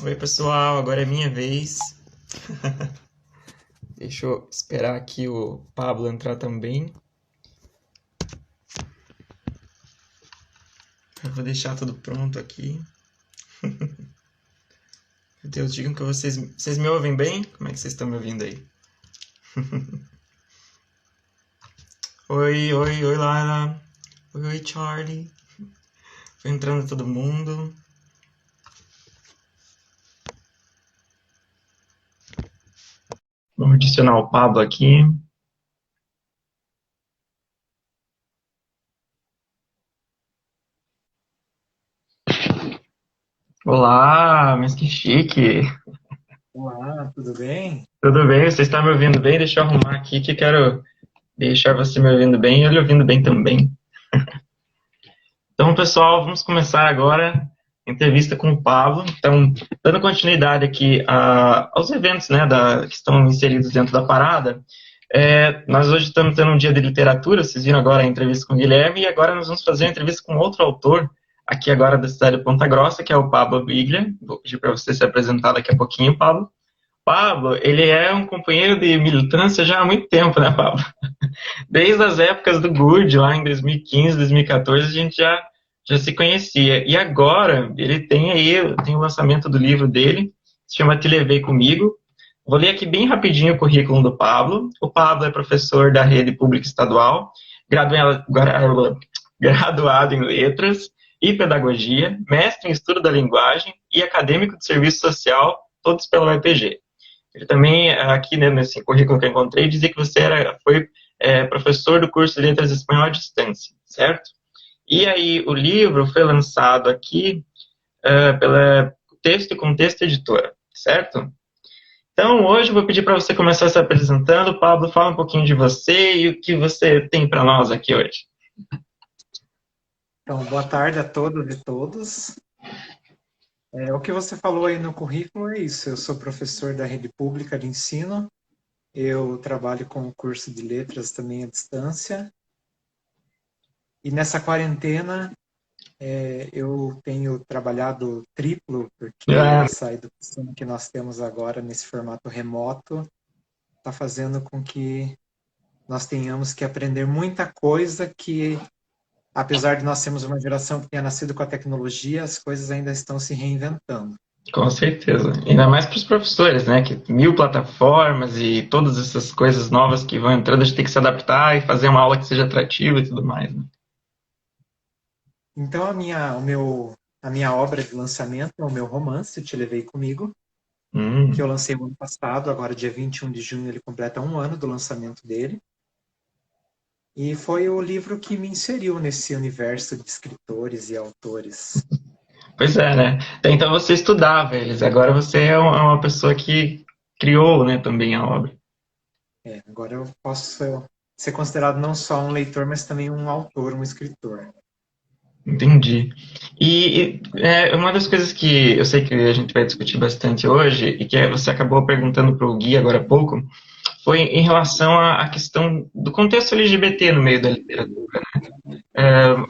Oi, pessoal, agora é minha vez. Deixa eu esperar aqui o Pablo entrar também. Eu vou deixar tudo pronto aqui. Meu Deus, digam que vocês me ouvem bem? Como é que vocês estão me ouvindo aí? Oi, oi, oi, Lara. Oi, oi, Charlie. Foi entrando todo mundo. Vamos adicionar o Pablo aqui. Olá, mas que chique. Olá, tudo bem? Tudo bem? Você está me ouvindo bem? Deixa eu arrumar aqui que quero deixar você me ouvindo bem e ele ouvindo bem também. Então, pessoal, vamos começar agora a entrevista com o Pablo. Então, dando continuidade aqui aos eventos, né, que estão inseridos dentro da parada, nós hoje estamos tendo um dia de literatura, vocês viram agora a entrevista com o Guilherme, e agora nós vamos fazer uma entrevista com outro autor, aqui agora da cidade de Ponta Grossa, que é o Pablo Biglia. Vou pedir para você se apresentar daqui a pouquinho, Pablo. Pablo, ele é um companheiro de militância já há muito tempo, né, Pablo? Desde as épocas do GURD, lá em 2015, 2014, a gente já se conhecia. E agora, ele tem o lançamento do livro dele, se chama Te Levei Comigo. Vou ler aqui bem rapidinho o currículo do Pablo. O Pablo é professor da rede pública estadual, graduado em letras e pedagogia, mestre em estudo da linguagem e acadêmico de serviço social, todos pela UEPG. Ele também, aqui, né, nesse currículo que eu encontrei, dizia que você foi professor do curso de Letras Espanhol à Distância, certo? E aí, o livro foi lançado aqui pela Texto e Contexto Editora, certo? Então, hoje eu vou pedir para você começar se apresentando. Pablo, fala um pouquinho de você e o que você tem para nós aqui hoje. Então, boa tarde a todas e todos. O que você falou aí no currículo é isso. Eu sou professor da rede pública de ensino. Eu trabalho com o curso de letras também à distância. E nessa quarentena, eu tenho trabalhado triplo, porque Ah, essa educação que nós temos agora nesse formato remoto está fazendo com que nós tenhamos que aprender muita coisa que apesar de nós sermos uma geração que tenha nascido com a tecnologia, as coisas ainda estão se reinventando. com certeza. Ainda mais para os professores, né? Que mil plataformas e todas essas coisas novas que vão entrando, a gente tem que se adaptar e fazer uma aula que seja atrativa e tudo mais, né? Então, a minha obra de lançamento é o meu romance, Te Levei Comigo, que eu Hum. lancei no ano passado, agora dia 21 de junho ele completa um ano do lançamento dele. E foi o livro que me inseriu nesse universo de escritores e autores. Pois é, né? Até então você estudava eles, agora você é uma pessoa que criou, né, também a obra. Agora eu posso ser considerado não só um leitor, mas também um autor, um escritor. Entendi. E uma das coisas que eu sei que a gente vai discutir bastante hoje, e que você acabou perguntando para o Gui agora há pouco, foi em relação à questão do contexto LGBT no meio da literatura.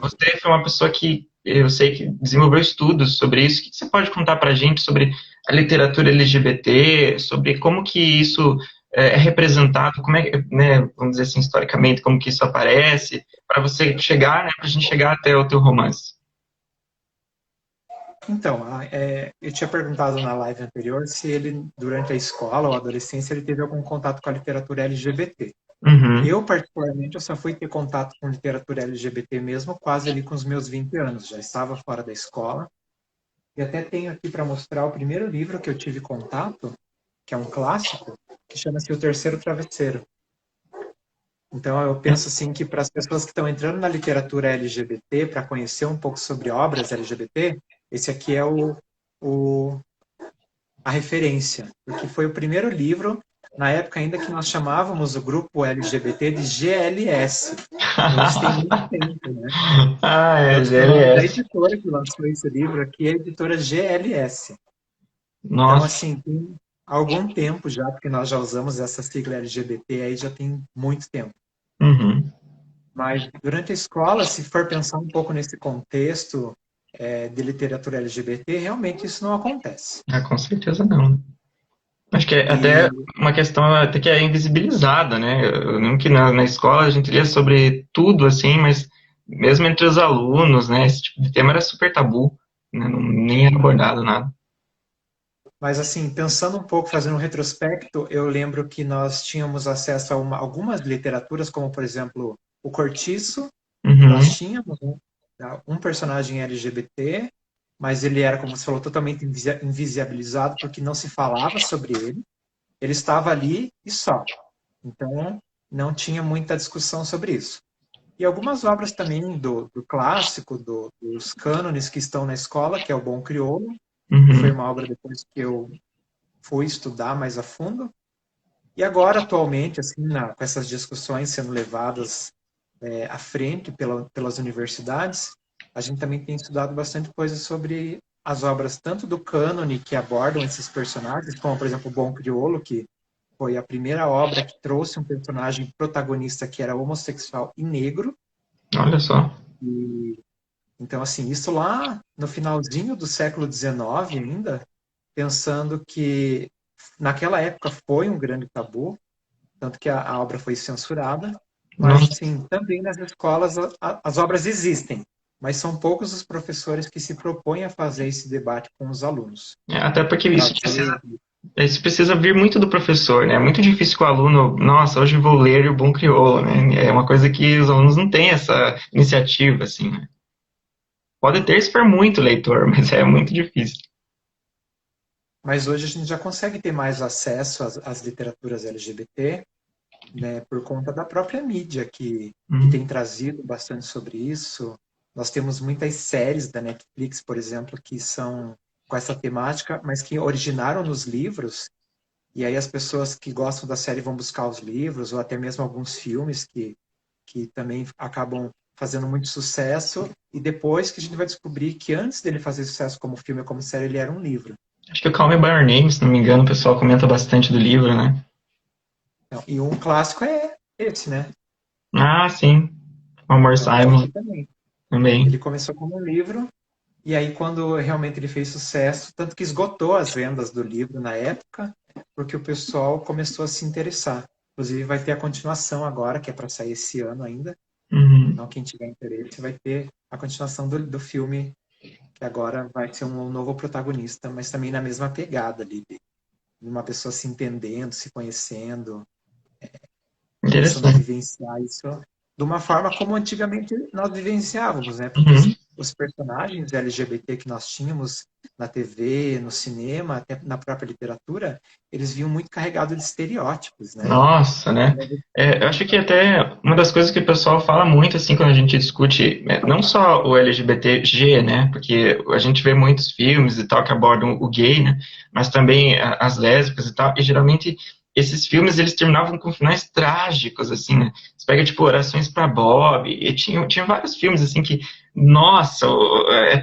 Você foi uma pessoa que eu sei que desenvolveu estudos sobre isso. O que você pode contar para a gente sobre a literatura LGBT, sobre como que isso é representado, como é, né, vamos dizer assim, historicamente, como que isso aparece, para você chegar, né, para a gente chegar até o teu romance. Então, eu tinha perguntado na live anterior se ele, durante a escola ou adolescência, ele teve algum contato com a literatura LGBT. Uhum. Eu, particularmente, eu só fui ter contato com literatura LGBT mesmo quase ali com os meus 20 anos. Já estava fora da escola. E até tenho aqui para mostrar o primeiro livro que eu tive contato, que é um clássico, que chama-se O Terceiro Travesseiro. Então, eu penso assim que para as pessoas que estão entrando na literatura LGBT, para conhecer um pouco sobre obras LGBT, esse aqui é o a referência, porque foi o primeiro livro, na época ainda que nós chamávamos o grupo LGBT de GLS. Então isso tem muito tempo, né? Ah, é, Tanto que o nome da GLS. editora que lançou esse livro aqui é a editora GLS. Então, Nossa. assim, tem algum tempo já, porque nós já usamos essa sigla LGBT aí já tem muito tempo. Uhum. Mas durante a escola, se for pensar um pouco nesse contexto, de literatura LGBT, realmente isso não acontece. Ah, com certeza não. Acho que é até E, uma questão até que é invisibilizada, né? Eu lembro que na escola a gente lia sobre tudo, assim, mas mesmo entre os alunos, né? Esse tipo de tema era super tabu, né? Nem era abordado nada. mas assim, pensando um pouco, fazendo um retrospecto, eu lembro que nós tínhamos acesso a algumas literaturas, como por exemplo, O Cortiço, nós Uhum. tínhamos um personagem LGBT, mas ele era, como você falou, totalmente invisibilizado porque não se falava sobre ele. Ele estava ali e só. Então, não tinha muita discussão sobre isso. E algumas obras também do clássico, dos cânones que estão na escola, que é o Bom Crioulo, que foi Uhum. uma obra depois que eu fui estudar mais a fundo. E agora, atualmente, assim, com essas discussões sendo levadas à frente pelas universidades, a gente também tem estudado bastante coisa sobre as obras tanto do cânone que abordam esses personagens, como, por exemplo, o Bom Crioulo, que foi a primeira obra que trouxe um personagem protagonista que era homossexual e negro. Olha só. E, então, assim, isso lá no finalzinho do século XIX ainda, pensando que naquela época foi um grande tabu, tanto que a obra foi censurada, mas, Nossa. assim, também nas escolas as obras existem, mas são poucos os professores que se propõem a fazer esse debate com os alunos. É, até porque Trazer. isso precisa vir muito do professor, né? É muito difícil que o aluno, nossa, hoje vou ler o Bom Crioulo, né? É uma coisa que os alunos não têm essa iniciativa, assim, né? Pode ter se for muito leitor, mas é muito difícil. Mas hoje a gente já consegue ter mais acesso às literaturas LGBT, né, por conta da própria mídia que Uhum. tem trazido bastante sobre isso. Nós temos muitas séries da Netflix, por exemplo, que são com essa temática, mas que originaram nos livros, e aí as pessoas que gostam da série vão buscar os livros, ou até mesmo alguns filmes que também acabam fazendo muito sucesso, e depois que a gente vai descobrir que antes dele fazer sucesso como filme ou como série, ele era um livro. Acho que o Call Me By Your Name, se não me engano, o pessoal comenta bastante do livro, né? Então, e um clássico é esse, né? Ah, sim. O Amor É um livro Simon também. Ele também. começou como um livro, e aí quando realmente ele fez sucesso, tanto que esgotou as vendas do livro na época, porque o pessoal começou a se interessar. Inclusive vai ter a continuação agora, que é para sair esse ano ainda. Uhum. Então quem tiver interesse vai ter a continuação do filme, que agora vai ser um novo protagonista, mas também na mesma pegada ali, de uma pessoa se entendendo, se conhecendo, começando a Interessante. vivenciar isso de uma forma como antigamente nós vivenciávamos, né? Porque Uhum. os personagens LGBT que nós tínhamos na TV, no cinema, até na própria literatura, eles vinham muito carregados de estereótipos, né? Nossa, né? É, eu acho que até uma das coisas que o pessoal fala muito, assim, quando a gente discute, não só o LGBTG, né? Porque a gente vê muitos filmes e tal que abordam o gay, né? Mas também as lésbicas e tal, e geralmente esses filmes, eles terminavam com finais trágicos, assim, né? Você pega, tipo, Orações para Bob, e tinha vários filmes, assim, que, nossa,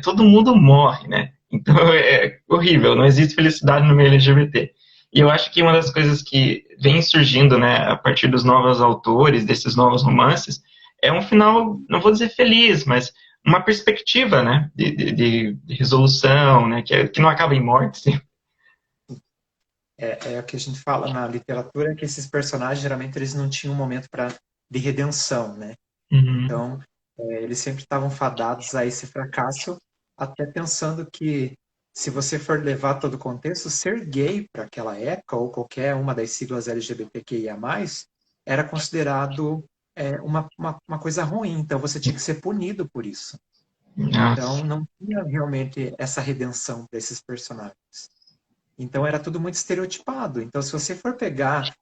todo mundo morre, né? Então é horrível, não existe felicidade no meio LGBT. E eu acho que uma das coisas que vem surgindo, né, a partir dos novos autores, desses novos romances, é um final, não vou dizer feliz, mas uma perspectiva, né, de resolução, né, que não acaba em morte, sim. É o que a gente fala na literatura, que esses personagens geralmente eles não tinham um momento de redenção, né? Uhum. Então, eles sempre estavam fadados a esse fracasso, até pensando que, se você for levar todo o contexto, ser gay para aquela época, ou qualquer uma das siglas LGBTQIA+, era considerado uma coisa ruim, então você tinha que ser punido por isso. Nossa. Então, não tinha realmente essa redenção para esses personagens. Então, era tudo muito estereotipado. Então, se você for pegar.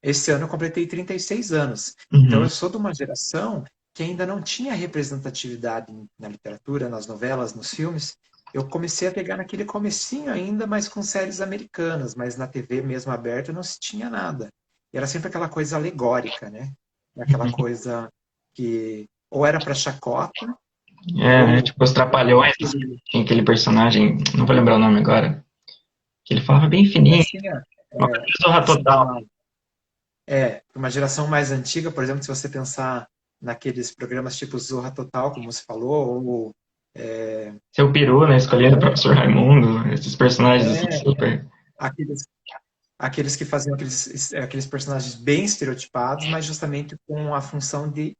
Esse ano eu completei 36 anos. Então, Uhum. eu sou de uma geração que ainda não tinha representatividade na literatura, nas novelas, nos filmes. Eu comecei a pegar naquele comecinho ainda, mas com séries americanas, mas na TV mesmo aberta não se tinha nada. E era sempre aquela coisa alegórica, né? Aquela coisa que ou era para chacota, É, né, ou tipo, os Trapalhões, assim, aquele. tinha aquele personagem, não vou lembrar o nome agora, que ele falava bem Mas fininho, tinha, uma coisa de Zorra assim, para Total. uma geração mais antiga, por exemplo, se você pensar naqueles programas tipo Zorra Total, como você falou, ou Seu peru, né? Escolhendo o Agora, professor Raimundo, esses personagens assim, é, super. aqueles, aqueles que faziam aqueles personagens bem estereotipados, mas justamente com a função de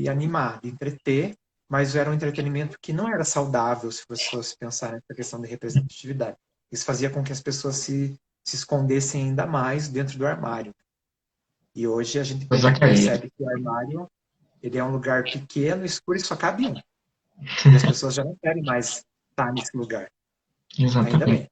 animar, de entreter, mas era um entretenimento que não era saudável se você fosse pensar nessa questão de representatividade. Isso fazia com que as pessoas se escondessem ainda mais dentro do armário. E hoje a gente Zacaria. percebe que o armário ele é um lugar pequeno, escuro e só cabe um. E as pessoas já não querem mais estar nesse lugar. Ainda Exatamente. bem.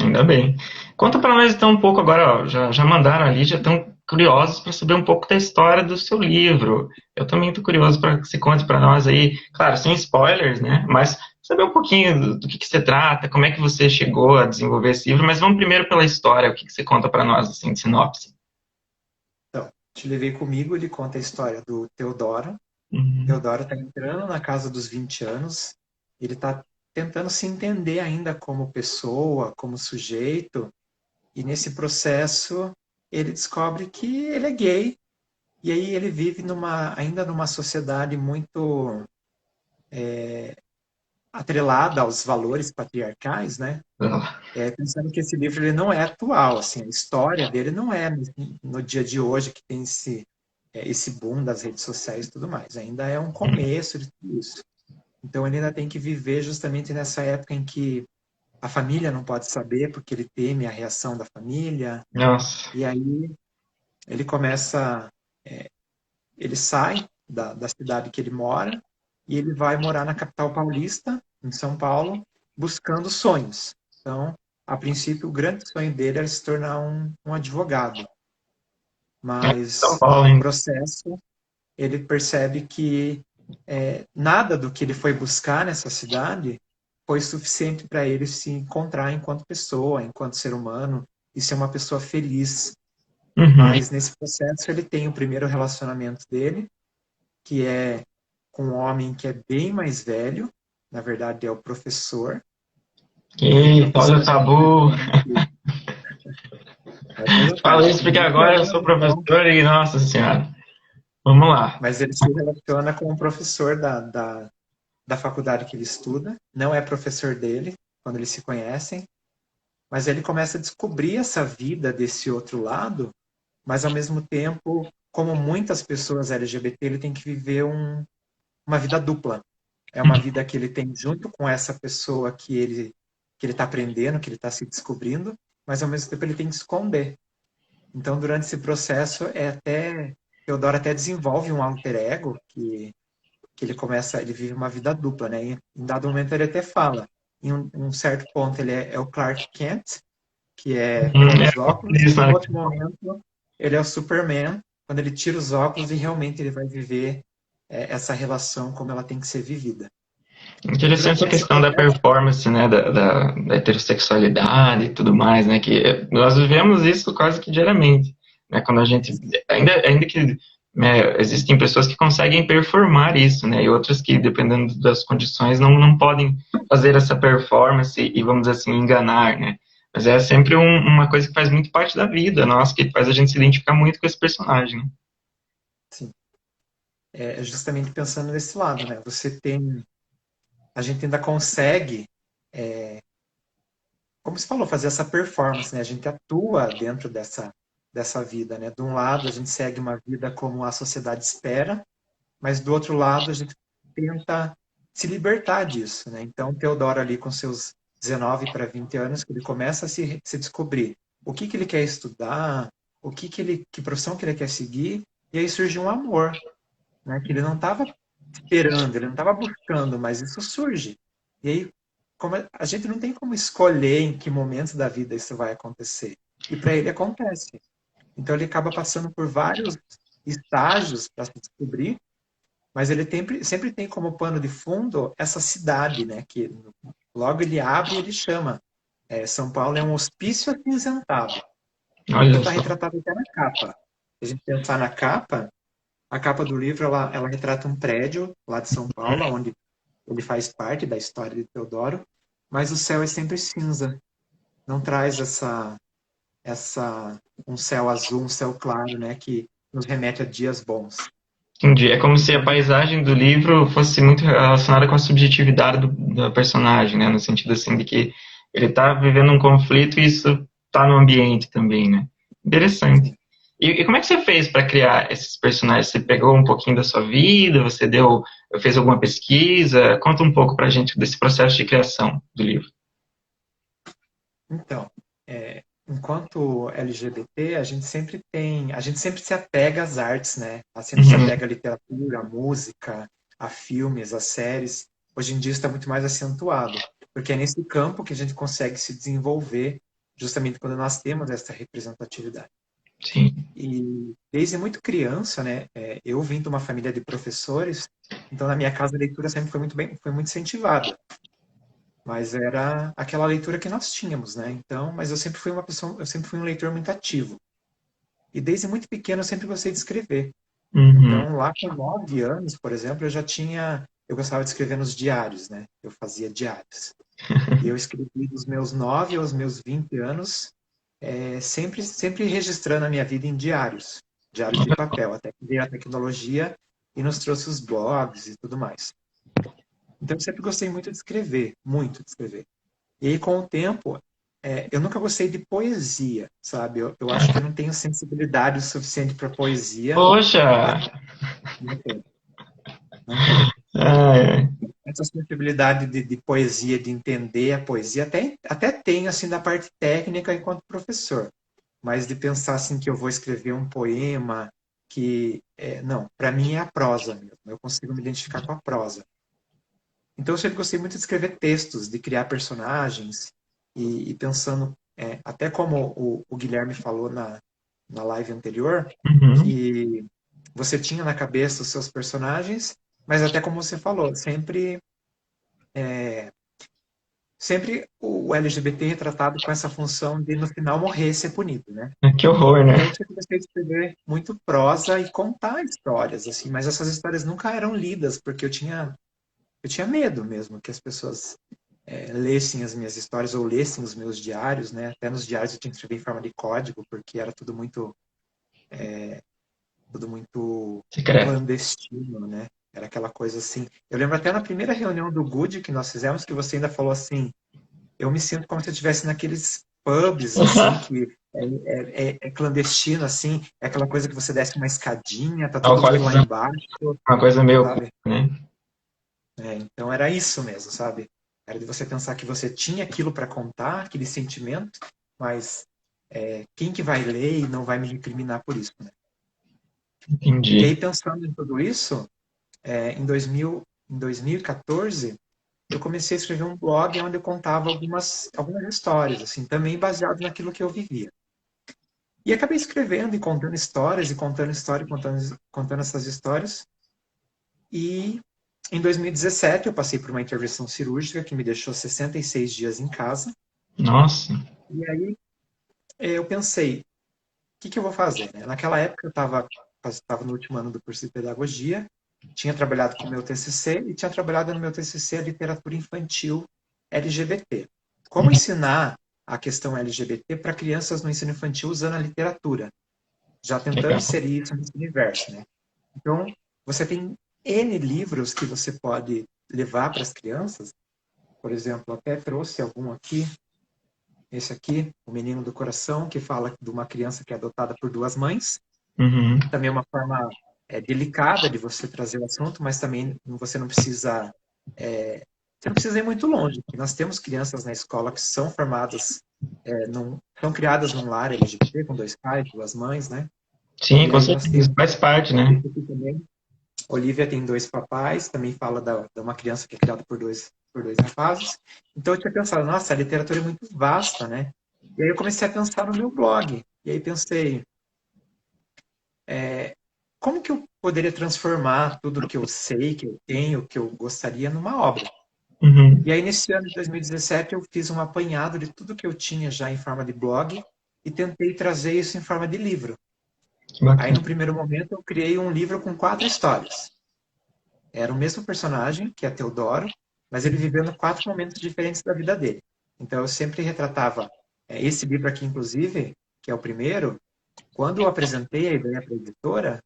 Ainda bem. Conta para nós então um pouco agora, ó, já mandaram ali, já estão curiosos para saber um pouco da história do seu livro. Eu também estou curioso para que você conte para nós aí, claro, sem spoilers, né? Mas saber um pouquinho do que se trata, como é que você chegou a desenvolver esse livro, mas vamos primeiro pela história, o que você conta para nós, assim, de sinopse. Então, Te Levei Comigo, ele conta a história do Teodoro. Uhum. Teodoro está entrando na casa dos 20 anos. Ele está tentando se entender ainda como pessoa, como sujeito. E nesse processo, ele descobre que ele é gay. E aí ele vive ainda numa sociedade muito atrelada aos valores patriarcais, né? Pensando que esse livro ele não é atual, assim, a história dele não é no dia de hoje que tem esse boom das redes sociais e tudo mais. Ainda é um começo de tudo isso. Então ele ainda tem que viver justamente nessa época em que a família não pode saber porque ele teme a reação da família. Nossa. E aí ele começa, ele sai da cidade que ele mora e ele vai morar na capital paulista, em São Paulo, buscando sonhos. Então, a princípio, o grande sonho dele era se tornar um advogado. São Mas, Paulo, no hein? processo, ele percebe que nada do que ele foi buscar nessa cidade foi suficiente para ele se encontrar enquanto pessoa, enquanto ser humano, e ser uma pessoa feliz. Uhum. Mas, nesse processo, ele tem o primeiro relacionamento dele, que é com um homem que é bem mais velho, na verdade é o professor, e o Eita, olha o professor dele é um tabu. homem que... Mas Fala faz isso porque 20 agora eu anos, sou então. professor e, nossa senhora, vamos lá. Mas ele se relaciona com o professor da faculdade que ele estuda, não é professor dele, quando eles se conhecem, mas ele começa a descobrir essa vida desse outro lado, mas ao mesmo tempo, como muitas pessoas LGBT, ele tem que viver uma vida dupla. É uma vida que ele tem junto com essa pessoa que ele está aprendendo, que ele está se descobrindo, mas ao mesmo tempo ele tem que esconder. Então, durante esse processo, Teodoro até desenvolve um alter ego que ele vive uma vida dupla, né? E, em dado momento ele até fala, em um certo ponto ele é o Clark Kent, que é com É os óculos, e isso, em né? outro momento ele é o Superman, quando ele tira os óculos e realmente ele vai viver essa relação como ela tem que ser vivida. E Interessante durante a esse questão da processo, performance, né, da heterossexualidade e tudo mais, né, que nós vivemos isso quase que diariamente, né, quando a gente, ainda que né, existem pessoas que conseguem performar isso, né, e outras que, dependendo das condições, não podem fazer essa performance e, vamos dizer assim, enganar, né, mas é sempre uma coisa que faz muito parte da vida nossa, que faz a gente se identificar muito com esse personagem, né? sim, é justamente pensando nesse lado, né? A gente ainda consegue, como você falou, fazer essa performance, né? A gente atua dentro dessa vida, né? De um lado, a gente segue uma vida como a sociedade espera, mas do outro lado, a gente tenta se libertar disso, né? Então, Teodoro ali com seus 19 para 20 anos, que ele começa a se descobrir o que ele quer estudar, que profissão que ele quer seguir, e aí surge um amor, né? Que ele não estava esperando, ele não estava buscando, mas isso surge. E aí, como a gente não tem como escolher em que momento da vida isso vai acontecer. E para ele acontece. Então ele acaba passando por vários estágios para se descobrir, mas ele sempre tem como pano de fundo essa cidade, né? Que logo ele abre e ele chama. São Paulo é um hospício acinzentado. Isso Olha está só. retratado até na capa. Se a gente pensar na capa, a capa do livro ela retrata um prédio lá de São Paulo, onde ele faz parte da história de Teodoro, mas o céu é sempre cinza. Não traz essa um céu azul, um céu claro, né, que nos remete a dias bons. Entendi. É como se a paisagem do livro fosse muito relacionada com a subjetividade do personagem, né? No sentido assim de que ele está vivendo um conflito e isso está no ambiente também, né? Interessante. Sim. E como é que você fez para criar esses personagens? Você pegou um pouquinho da sua vida? Você fez alguma pesquisa? Conta um pouco para a gente desse processo de criação do livro. Então, enquanto LGBT, a gente sempre se apega às artes, né? A sempre se Uhum. apega à literatura, à música, a filmes, a séries. Hoje em dia está muito mais acentuado, porque é nesse campo que a gente consegue se desenvolver, justamente quando nós temos essa representatividade. Sim. E desde muito criança, né, eu vim de uma família de professores, então na minha casa a leitura sempre foi muito incentivada. Mas era aquela leitura que nós tínhamos, né? Então, mas eu sempre fui um leitor muito ativo. E desde muito pequeno eu sempre gostei de escrever. Uhum. Então, lá com 9 anos, por exemplo, eu gostava de escrever nos diários, né? Eu fazia diários. E eu escrevi dos meus 9 aos meus 20 anos, sempre registrando a minha vida em diários, diários de papel, até que veio a tecnologia e nos trouxe os blogs e tudo mais. Então, eu sempre gostei muito de escrever, muito de escrever. E aí, com o tempo, eu nunca gostei de poesia, sabe? Eu acho que eu não tenho sensibilidade o suficiente para poesia. Poxa! Mas não tenho, não tenho. Ai, Essa sensibilidade de poesia, de entender a poesia, até tenho, assim, da parte técnica enquanto professor. Mas de pensar, assim, que eu vou escrever um poema, não, para mim é a prosa mesmo. Eu consigo me identificar com a prosa. Então, eu sempre gostei muito de escrever textos, de criar personagens e pensando, até como o Guilherme falou na live anterior, uhum. que você tinha na cabeça os seus personagens, mas até como você falou, sempre o LGBT retratado com essa função de no final morrer e ser punido, né? Que horror, né? Então, eu sempre gostei de escrever muito prosa e contar histórias, assim, mas essas histórias nunca eram lidas, porque eu tinha medo mesmo que as pessoas lessem as minhas histórias ou lessem os meus diários, né? Até nos diários eu tinha que escrever em forma de código, porque era tudo muito Secreto. clandestino, né? Era aquela coisa assim. Eu lembro até na primeira reunião do Good que nós fizemos que você ainda falou assim: eu me sinto como se eu estivesse naqueles pubs assim que é clandestino assim, é aquela coisa que você desce uma escadinha, tá todo mundo Alcoólicos lá é embaixo, uma coisa meio oculta, sabe? né? Então era isso mesmo, sabe? Era de você pensar que você tinha aquilo para contar, aquele sentimento, mas quem que vai ler e não vai me recriminar por isso, né? E Entendi. aí, pensando em tudo isso, em 2014, eu comecei a escrever um blog onde eu contava algumas histórias, assim, também baseado naquilo que eu vivia. E acabei escrevendo e contando histórias, e contando história, contando essas histórias. E em 2017 eu passei por uma intervenção cirúrgica que me deixou 66 dias em casa. Nossa. E aí eu pensei, o que que eu vou fazer, né? Naquela época eu estava no último ano do curso de pedagogia, tinha trabalhado com o meu TCC e tinha trabalhado no meu TCC a literatura infantil LGBT. Como ensinar a questão LGBT para crianças no ensino infantil usando a literatura, já tentando Legal. inserir isso nesse universo, né? Então, você tem N livros que você pode levar para as crianças. Por exemplo, até trouxe algum aqui. Esse aqui, O Menino do Coração, que fala de uma criança que é adotada por duas mães. Uhum. Também é uma forma delicada de você trazer o assunto, mas também você não precisa ir muito longe. Nós temos crianças na escola que são formadas, são criadas num lar LGBT, com dois pais, duas mães, né? Sim, E com aí nós certeza. temos Faz parte, né? esse aqui também. Olivia tem dois papais, também fala de uma criança que é criada por dois rapazes. Então eu tinha pensado, nossa, a literatura é muito vasta, né? E aí eu comecei a pensar no meu blog. E aí pensei, como que eu poderia transformar tudo que eu sei, que eu tenho, que eu gostaria numa obra? Uhum. E aí nesse ano de 2017 eu fiz um apanhado de tudo que eu tinha já em forma de blog e tentei trazer isso em forma de livro. Que Aí bacana. no primeiro momento eu criei um livro com 4 histórias. Era o mesmo personagem, que é Teodoro, mas ele vivendo 4 momentos diferentes da vida dele. Então eu sempre retratava esse livro aqui, inclusive, que é o primeiro. Quando eu apresentei a ideia para a editora,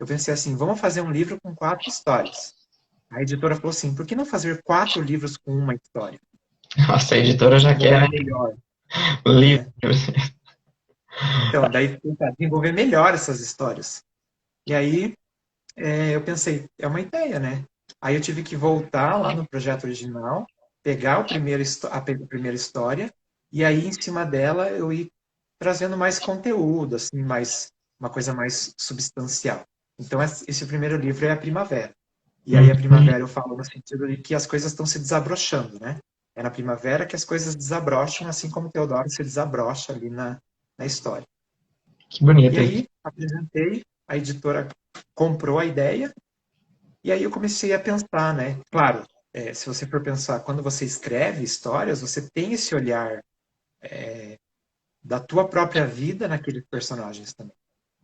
eu pensei assim, vamos fazer um livro com 4 histórias. A editora falou assim, por que não fazer 4 livros com uma história? Nossa, a editora já quer, Desenvolver né? melhor, O livro. né? Então, daí tentar desenvolver melhor essas histórias. E aí eu pensei, é uma ideia, né? Aí eu tive que voltar lá no projeto original, pegar a primeira história, e aí em cima dela eu ir trazendo mais conteúdo, assim, uma coisa mais substancial. Então esse primeiro livro é a Primavera. E aí a Uhum. primavera eu falo no sentido de que as coisas estão se desabrochando, né? É na primavera que as coisas desabrocham, assim como Teodoro se desabrocha ali na história. Que E bonito isso. aí apresentei, a editora comprou a ideia, e aí eu comecei a pensar, né? Claro, se você for pensar, quando você escreve histórias, você tem esse olhar da tua própria vida naqueles personagens também.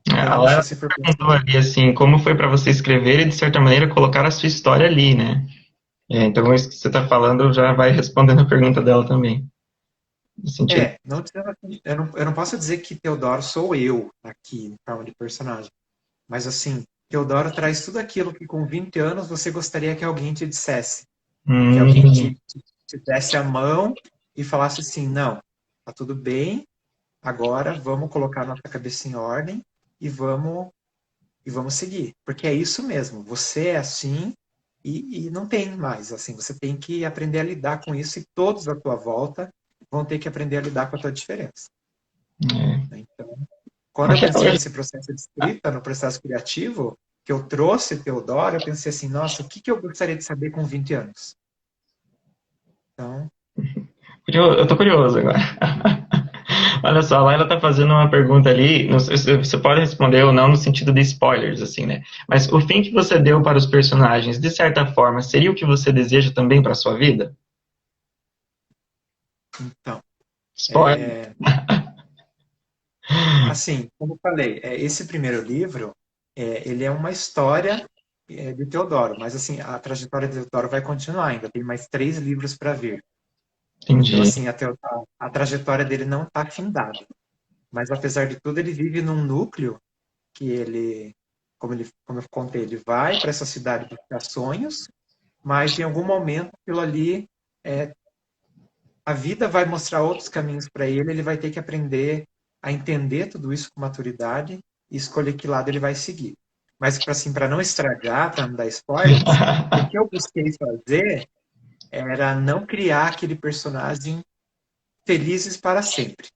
A Então, se Laila você for perguntou pensar, ali, assim, como foi para você escrever e, de certa maneira, colocar a sua história ali, né? Então, isso que você está falando já vai respondendo a pergunta dela também. No sentido. não, eu não posso dizer que Teodoro sou eu aqui, em forma de personagem. Mas assim, Teodoro traz tudo aquilo que com 20 anos você gostaria que alguém te dissesse. Que alguém Hum, te desse a mão e falasse assim, não, tá tudo bem, agora vamos colocar nossa cabeça em ordem e vamos seguir. Porque é isso mesmo, você é assim e não tem mais. Assim, você tem que aprender a lidar com isso e todos à tua volta vão ter que aprender a lidar com a tua diferença. é. Né? Então, quando eu Até pensei hoje. nesse processo de escrita, no processo criativo, que eu trouxe Teodoro, eu pensei assim, nossa, o que eu gostaria de saber com 20 anos? Então, Eu tô curioso agora. Olha só, a Laila tá fazendo uma pergunta ali, não sei se você pode responder ou não no sentido de spoilers, assim, né? Mas o fim que você deu para os personagens, de certa forma, seria o que você deseja também para sua vida? então, Spoiler. assim, como eu falei, esse primeiro livro, ele é uma história de Teodoro, mas assim, a trajetória de Teodoro vai continuar ainda, tem mais 3 livros para vir. Então, Entendi. assim, a trajetória dele não está findada. Mas, apesar de tudo, ele vive num núcleo que como eu contei, ele vai para essa cidade buscar sonhos, mas em algum momento aquilo ali, é, a vida vai mostrar outros caminhos para ele, ele vai ter que aprender a entender tudo isso com maturidade e escolher que lado ele vai seguir. Mas, assim, para não estragar, para não dar spoilers, o que eu busquei fazer era não criar aquele personagem felizes para sempre,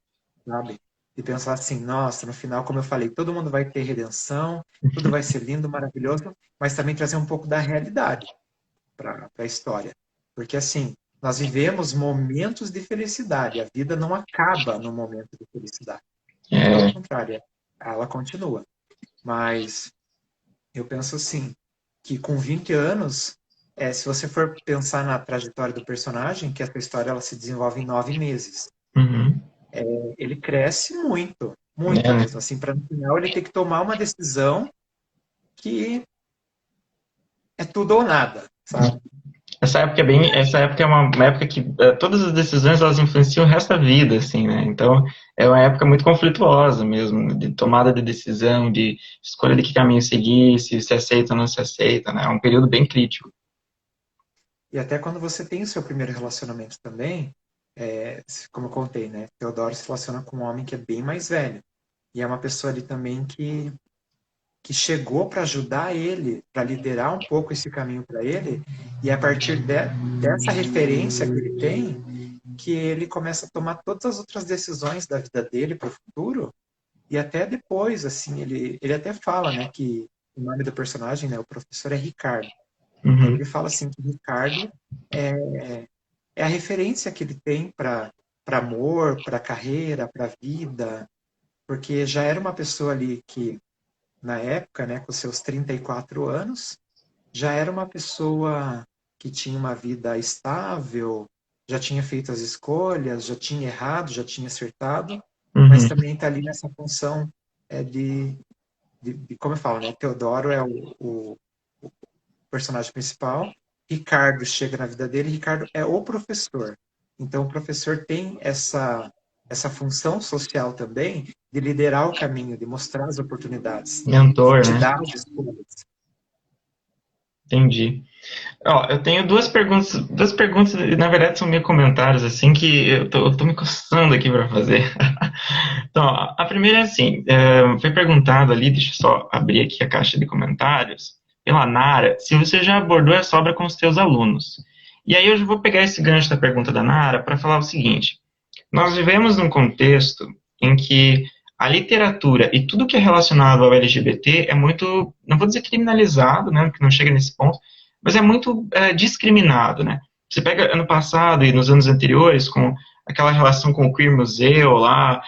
sabe? E pensar assim, nossa, no final, como eu falei, todo mundo vai ter redenção, tudo vai ser lindo, maravilhoso, mas também trazer um pouco da realidade para a história. Porque, assim, nós vivemos momentos de felicidade, a vida não acaba no momento de felicidade. Muito pelo É, contrário, ela continua. Mas eu penso assim, que com 20 anos, se você for pensar na trajetória do personagem, que essa história ela se desenvolve em 9 meses. uhum. Ele cresce muito, muito É, né? mesmo. Assim, para no final ele ter que tomar uma decisão que é tudo ou nada, sabe? Essa época é uma época que todas as decisões elas influenciam o resto da vida, assim, né? Então é uma época muito conflituosa mesmo, de tomada de decisão, de escolha de que caminho seguir, se aceita ou não se aceita, né? É um período bem crítico. E até quando você tem o seu primeiro relacionamento também, como eu contei, né? Teodoro se relaciona com um homem que é bem mais velho. E é uma pessoa ali também que chegou para ajudar ele, para liderar um pouco esse caminho para ele. E é a partir dessa referência que ele tem, que ele começa a tomar todas as outras decisões da vida dele para o futuro. E até depois, assim, ele até fala, né, que o nome do personagem, né, o professor é Ricardo. E aí Uhum. ele fala assim que Ricardo é a referência que ele tem para amor, para carreira, para vida, porque já era uma pessoa ali que, na época, né, com seus 34 anos, já era uma pessoa que tinha uma vida estável, já tinha feito as escolhas, já tinha errado, já tinha acertado, mas Uhum. também está ali nessa função como eu falo, né, Teodoro é o personagem principal, Ricardo chega na vida dele, Ricardo é o professor. Então o professor tem essa função social também de liderar o caminho, de mostrar as oportunidades, Mentor, de né? dar as escolhas. Entendi. Ó, eu tenho duas perguntas, e na verdade são meio comentários, assim, que eu tô me coçando aqui para fazer. Então, ó, a primeira é assim, foi perguntado ali, deixa eu só abrir aqui a caixa de comentários, pela Nara, se você já abordou essa obra com os seus alunos. E aí eu já vou pegar esse gancho da pergunta da Nara para falar o seguinte, nós vivemos num contexto em que a literatura e tudo que é relacionado ao LGBT é muito, não vou dizer criminalizado, né, que não chega nesse ponto, mas é muito discriminado, né? Você pega ano passado e nos anos anteriores, com aquela relação com o Queer Museu lá,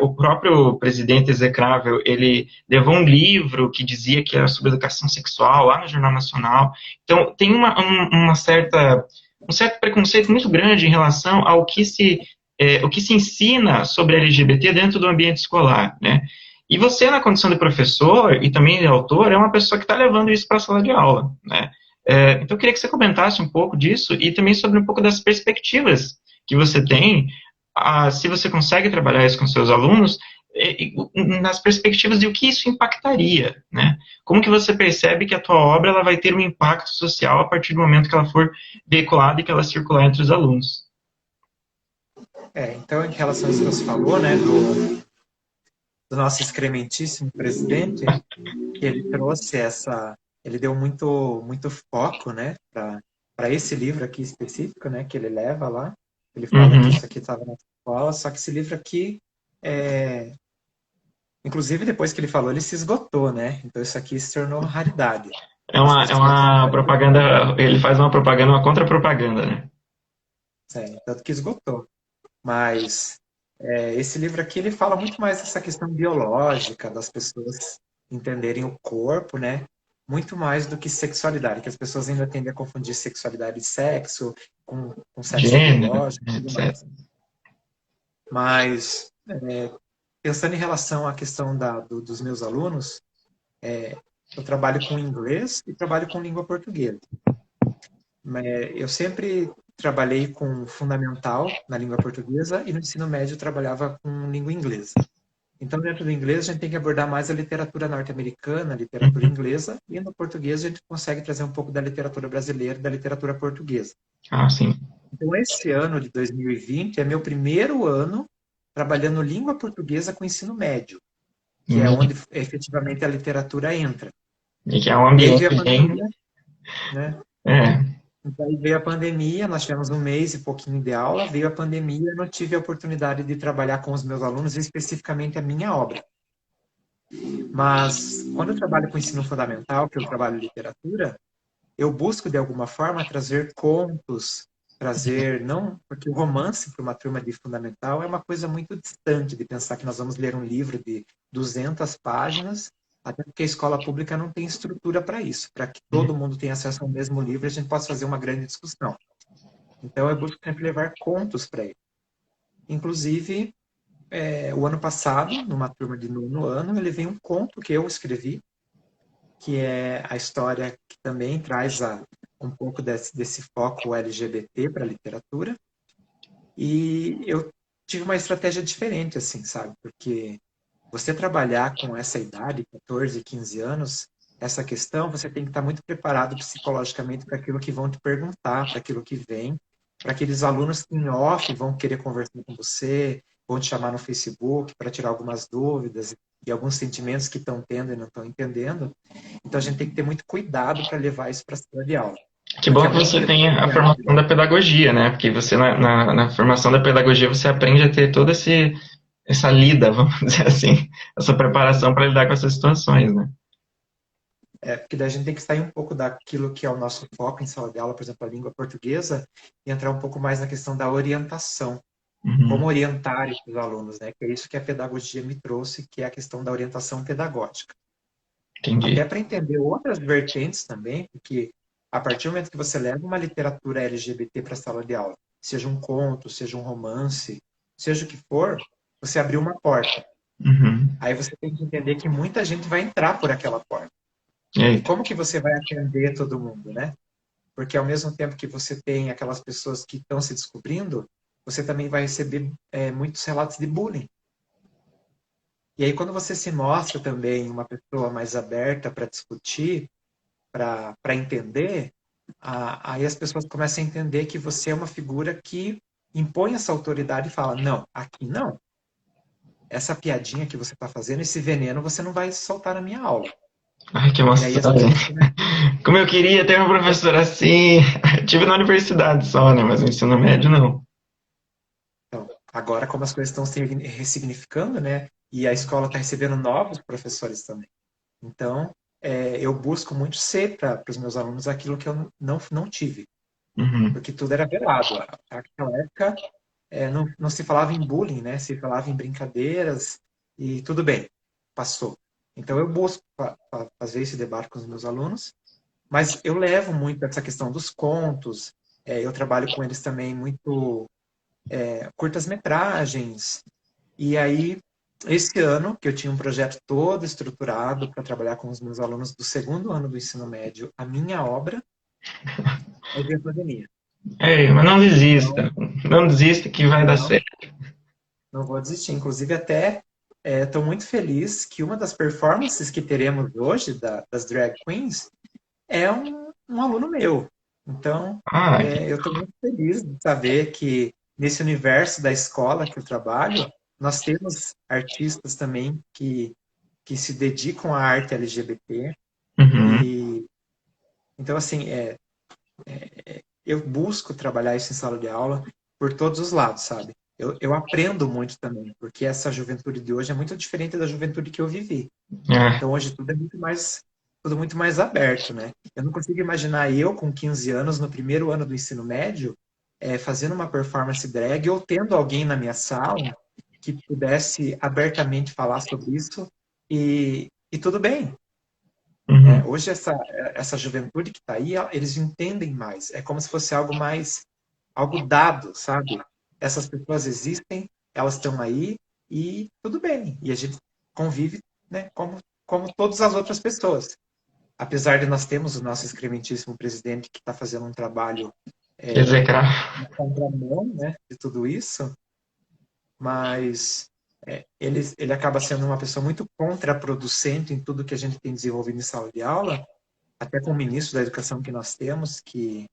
o próprio presidente execrável, ele levou um livro que dizia que era sobre educação sexual lá no Jornal Nacional. Então, tem um certo preconceito muito grande em relação o que se ensina sobre LGBT dentro do ambiente escolar, né? E você, na condição de professor e também de autor, é uma pessoa que está levando isso para a sala de aula, né? Então, eu queria que você comentasse um pouco disso e também sobre um pouco das perspectivas que você tem, se você consegue trabalhar isso com seus alunos, nas perspectivas de o que isso impactaria, né? Como que você percebe que a tua obra ela vai ter um impacto social a partir do momento que ela for veiculada e que ela circular entre os alunos? Então, em relação a isso que você falou, né, do nosso excrementíssimo presidente, que ele trouxe ele deu muito foco, né, para esse livro aqui específico, né, que ele leva lá. Ele fala que Uhum. isso aqui estava na escola, só que esse livro aqui, inclusive depois que ele falou, ele se esgotou, né? Então isso aqui se tornou raridade. As É pessoas não uma conseguem comprar, propaganda, ele faz uma propaganda, uma contra-propaganda, né? tanto que esgotou. Mas esse livro aqui ele fala muito mais dessa questão biológica das pessoas entenderem o corpo, né? Muito mais do que sexualidade, que as pessoas ainda tendem a confundir sexualidade e sexo com sexo Gênero, biológico e tudo etc. mais. Mas pensando em relação à questão dos meus alunos, eu trabalho com inglês e trabalho com língua portuguesa. Eu sempre trabalhei com fundamental na língua portuguesa e no ensino médio eu trabalhava com língua inglesa. Então, dentro do inglês, a gente tem que abordar mais a literatura norte-americana, a literatura Uhum. inglesa, e no português a gente consegue trazer um pouco da literatura brasileira e da literatura portuguesa. Ah, sim. Então, esse ano de 2020 é meu primeiro ano trabalhando língua portuguesa com ensino médio, que é onde efetivamente a literatura entra. E que é um E aí veio ambiente a bem. pandemia, né? É, Então, aí veio a pandemia, nós tivemos um mês e pouquinho de aula, veio a pandemia, eu não tive a oportunidade de trabalhar com os meus alunos, especificamente a minha obra. Mas, quando eu trabalho com ensino fundamental, que eu trabalho literatura, eu busco, de alguma forma, trazer contos, trazer, não, porque o romance para uma turma de fundamental é uma coisa muito distante de pensar que nós vamos ler um livro de 200 páginas, até porque a escola pública não tem estrutura para isso, para que todo mundo tenha acesso ao mesmo livro, a gente possa fazer uma grande discussão. Então, eu busco sempre levar contos para ele. Inclusive, o ano passado, numa turma de nono ano, eu levei um conto que eu escrevi, que é a história que também traz um pouco desse foco LGBT para a literatura. E eu tive uma estratégia diferente, assim, sabe? Porque você trabalhar com essa idade, 14, 15 anos, essa questão, você tem que estar muito preparado psicologicamente para aquilo que vão te perguntar, para aquilo que vem, para aqueles alunos que em off vão querer conversar com você, vão te chamar no Facebook para tirar algumas dúvidas e alguns sentimentos que estão tendo e não estão entendendo. Então a gente tem que ter muito cuidado para levar isso para a sala de aula. que Porque bom é que muito você tem a determinado. formação da pedagogia, né? Porque você, na formação da pedagogia, você aprende a ter toda essa lida, vamos dizer assim, essa preparação para lidar com essas situações, né? Porque daí a gente tem que sair um pouco daquilo que é o nosso foco em sala de aula, por exemplo, a língua portuguesa, e entrar um pouco mais na questão da orientação. Como Uhum. orientar esses alunos, né? Que é isso que a pedagogia me trouxe, que é a questão da orientação pedagógica. Até Entendi. para entender outras vertentes também, porque a partir do momento que você leva uma literatura LGBT para a sala de aula, seja um conto, seja um romance, seja o que for, você abriu uma porta. Uhum. Aí você tem que entender que muita gente vai entrar por aquela porta. E Eita. como que você vai atender todo mundo, né? Porque ao mesmo tempo que você tem aquelas pessoas que estão se descobrindo, você também vai receber muitos relatos de bullying. E aí, quando você se mostra também uma pessoa mais aberta para discutir, para entender, aí as pessoas começam a entender que você é uma figura que impõe essa autoridade e fala, não, aqui não. Essa piadinha que você está fazendo, esse veneno, você não vai soltar na minha aula. Ai, que E aí as emoção, pessoas gente. Como eu queria ter uma professora assim. Eu tive na universidade só, né? Mas no ensino médio, não. então, agora como as coisas estão se ressignificando, né? E a escola está recebendo novos professores também. Então, eu busco muito ser para os meus alunos aquilo que eu não tive, Uhum. porque tudo era velado. Naquela época, não se falava em bullying, né? Se falava em brincadeiras e tudo bem, passou. Então, eu busco fazer esse debate com os meus alunos, mas eu levo muito essa questão dos contos, eu trabalho com eles também muito curtas-metragens, e aí, esse ano, que eu tinha um projeto todo estruturado para trabalhar com os meus alunos do segundo ano do ensino médio, a minha obra, é de pandemia. Ei, mas não Então, desista. Não desista que vai dar não, certo. não vou desistir. Inclusive, até estou muito feliz que uma das performances que teremos hoje, das drag queens, é um aluno meu. Então, Ah, eu estou muito feliz de saber que nesse universo da escola que eu trabalho, nós temos artistas também que se dedicam à arte LGBT. uhum. E então, assim, eu busco trabalhar isso em sala de aula por todos os lados, sabe? Eu aprendo muito também, porque essa juventude de hoje é muito diferente da juventude que eu vivi. É, Então, hoje tudo muito mais aberto, né? Eu não consigo imaginar eu, com 15 anos, no primeiro ano do ensino médio, fazendo uma performance drag ou tendo alguém na minha sala que pudesse abertamente falar sobre isso e tudo bem. uhum. Hoje, essa juventude que está aí, eles entendem mais. É como se fosse algo mais, algo dado, sabe? Essas pessoas existem, elas estão aí e tudo bem. E a gente convive, né, como todas as outras pessoas. Apesar de nós termos o nosso excrementíssimo presidente que está fazendo um trabalho Execrar. na contramão, né, de tudo isso, mas ele acaba sendo uma pessoa muito contraproducente em tudo que a gente tem desenvolvido em sala de aula, até com o ministro da Educação que nós temos, que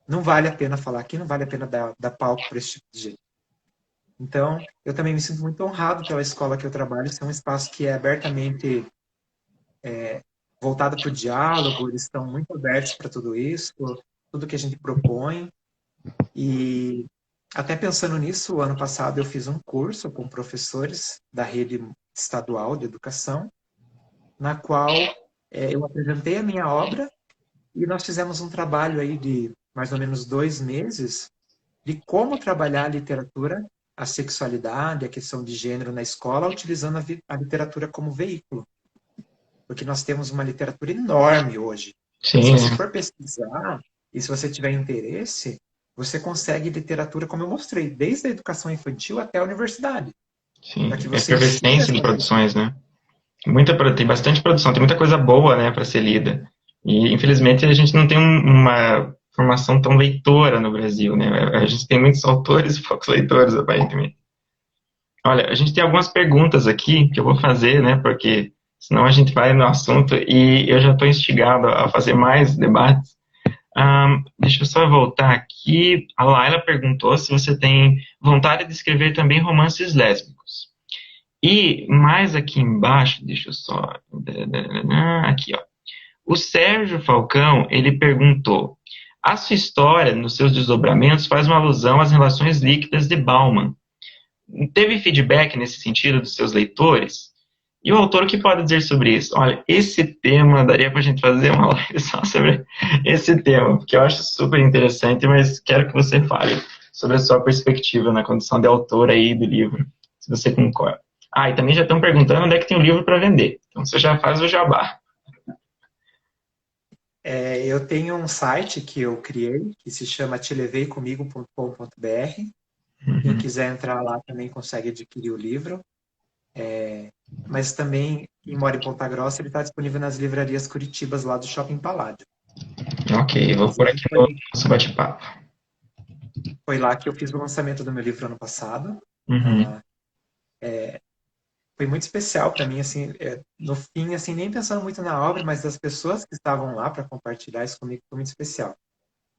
não vale a pena falar aqui, não vale a pena dar palco para esse tipo de gente. Então, eu também me sinto muito honrado pela escola que eu trabalho, ser um espaço que é abertamente voltado para o diálogo, eles estão muito abertos para tudo isso, tudo que a gente propõe. E até pensando nisso, o ano passado eu fiz um curso com professores da rede estadual de educação, na qual eu apresentei a minha obra e nós fizemos um trabalho aí de mais ou menos 2 meses de como trabalhar a literatura, a sexualidade, a questão de gênero na escola, utilizando a literatura como veículo. Porque nós temos uma literatura enorme hoje. Se Sim, você for pesquisar e se você tiver interesse, você consegue literatura, como eu mostrei, desde a educação infantil até a universidade, sim. para que você insira Efervescência de essa produções, né? Tem bastante produção, tem muita coisa boa, né, para ser lida. E, infelizmente, a gente não tem uma formação tão leitora no Brasil, né? A gente tem muitos autores e poucos leitores, aparentemente. Olha, a gente tem algumas perguntas aqui que eu vou fazer, né? Porque senão a gente vai no assunto e eu já estou instigado a fazer mais debates. Deixa eu só voltar aqui. A Laila perguntou se você tem vontade de escrever também romances lésbicos. E mais aqui embaixo, deixa eu só. Aqui, ó. O Sérgio Falcão, ele perguntou: a sua história, nos seus desdobramentos, faz uma alusão às relações líquidas de Bauman. Teve feedback nesse sentido dos seus leitores? E o autor, o que pode dizer sobre isso? Olha, esse tema daria para a gente fazer uma live só sobre esse tema, porque eu acho super interessante, mas quero que você fale sobre a sua perspectiva na condição de autor aí do livro, se você concorda. Ah, e também já estão perguntando onde é que tem o livro para vender. Então você já faz o jabá. eu tenho um site que eu criei, que se chama televeicomigo.com.br. Quem Uhum. quiser entrar lá também consegue adquirir o livro. Mas também, quem mora em Ponta Grossa, ele está disponível nas livrarias Curitibas, lá do Shopping Paládio. Ok, vou por Inclusive, aqui no nosso bate-papo. Foi lá que eu fiz o lançamento do meu livro ano passado. Uhum. Ah, foi muito especial para mim, assim, no fim, assim, nem pensando muito na obra, mas das pessoas que estavam lá para compartilhar isso comigo foi muito especial.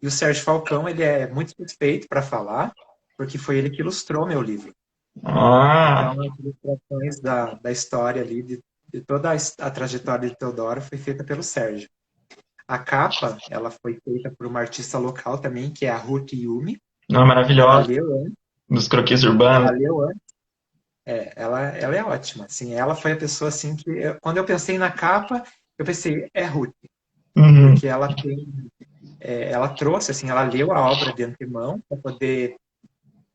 E o Sérgio Falcão, ele é muito suspeito para falar, porque foi ele que ilustrou meu livro. Ah, Então, as ilustrações da história ali, de toda a trajetória de Teodoro foi feita pelo Sérgio. A capa, ela foi feita por uma artista local também, que é a Ruth Yumi. não, Ela maravilhosa. leu antes, Dos croquis ela urbanos. leu antes. Ela é ótima. Assim, ela foi a pessoa assim que, quando eu pensei na capa, eu pensei, é Ruth, Uhum. porque ela trouxe, assim, ela leu a obra de antemão para poder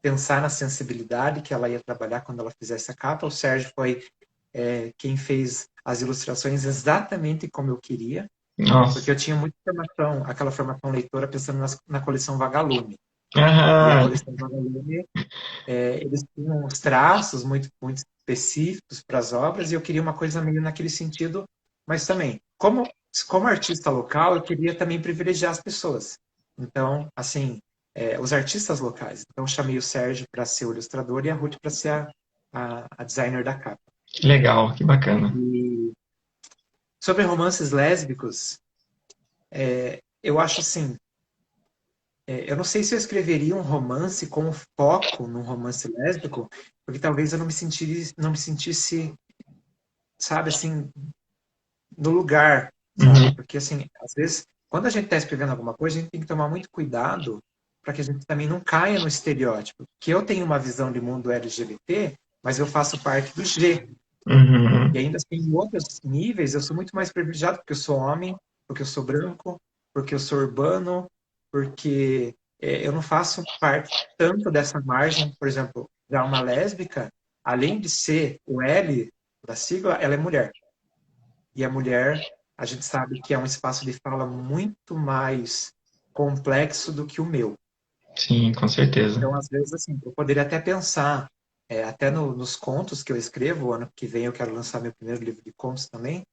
pensar na sensibilidade que ela ia trabalhar quando ela fizesse a capa. O Sérgio foi quem fez as ilustrações exatamente como eu queria, porque Nossa. eu tinha muita formação, aquela formação leitora pensando na coleção Vagalume. E a Aham. coleção Vagalume, eles tinham uns traços muito específicos para as obras e eu queria uma coisa meio naquele sentido, mas também, como artista local, eu queria também privilegiar as pessoas. Então, assim, os artistas locais. Então, eu chamei o Sérgio para ser o ilustrador e a Ruth para ser a designer da capa. Que legal, que bacana. E sobre romances lésbicos, eu acho assim, eu não sei se eu escreveria um romance com foco num romance lésbico, porque talvez eu não me sentisse, sabe, assim, no lugar, sabe? Uhum. Porque, assim, às vezes, quando a gente está escrevendo alguma coisa, a gente tem que tomar muito cuidado para que a gente também não caia no estereótipo. Que eu tenho uma visão de mundo LGBT, mas eu faço parte do G. E Uhum. ainda assim, em outros níveis, eu sou muito mais privilegiado porque eu sou homem, porque eu sou branco, porque eu sou urbano, porque eu não faço parte tanto dessa margem. Por exemplo, já uma lésbica, além de ser o L da sigla, ela é mulher. E a mulher, a gente sabe que é um espaço de fala muito mais complexo do que o meu. Sim, com certeza. Então, às vezes, assim, eu poderia até pensar, até nos contos que eu escrevo, o ano que vem eu quero lançar meu primeiro livro de contos também,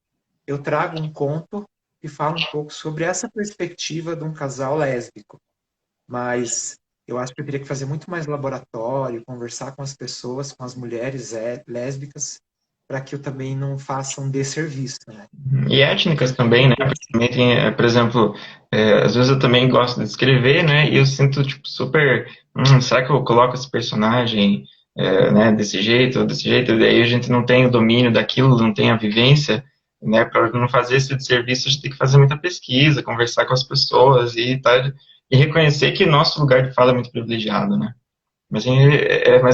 eu trago um conto que fala um pouco sobre essa perspectiva de um casal lésbico. Mas eu acho que eu teria que fazer muito mais laboratório, conversar com as pessoas, com as mulheres lésbicas, para que eu também não faça um desserviço, né? E étnicas também, Então, né? Porque também tem, por exemplo, às vezes eu também gosto de escrever, né? E eu sinto, tipo, super. Será que eu coloco esse personagem, né, desse jeito ou desse jeito? E daí a gente não tem o domínio daquilo, não tem a vivência, né? Para não fazer esse serviço, a gente tem que fazer muita pesquisa, conversar com as pessoas e tal. E reconhecer que nosso lugar de fala é muito privilegiado, né? Mas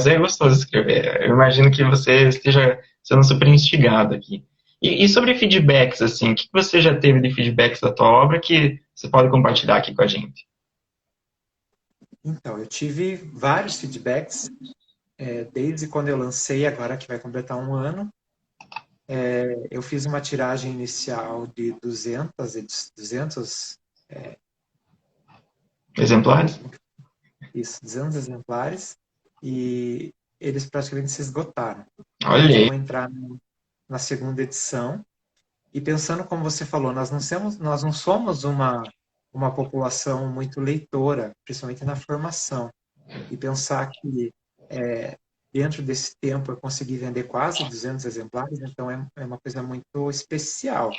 é gostoso escrever. Eu imagino que você esteja sendo super instigado aqui. E sobre feedbacks, assim, o que você já teve de feedbacks da tua obra que você pode compartilhar aqui com a gente? eu tive vários feedbacks, desde quando eu lancei, agora que vai completar um ano. Eu fiz uma tiragem inicial de 200, Exemplares? isso, 200 exemplares, e eles praticamente se esgotaram. E Olha hoje eu aí. vou entrar na segunda edição, e pensando como você falou, nós não somos uma população muito leitora, principalmente na formação. E pensar que dentro desse tempo eu consegui vender quase 200 exemplares, então é uma coisa muito especial.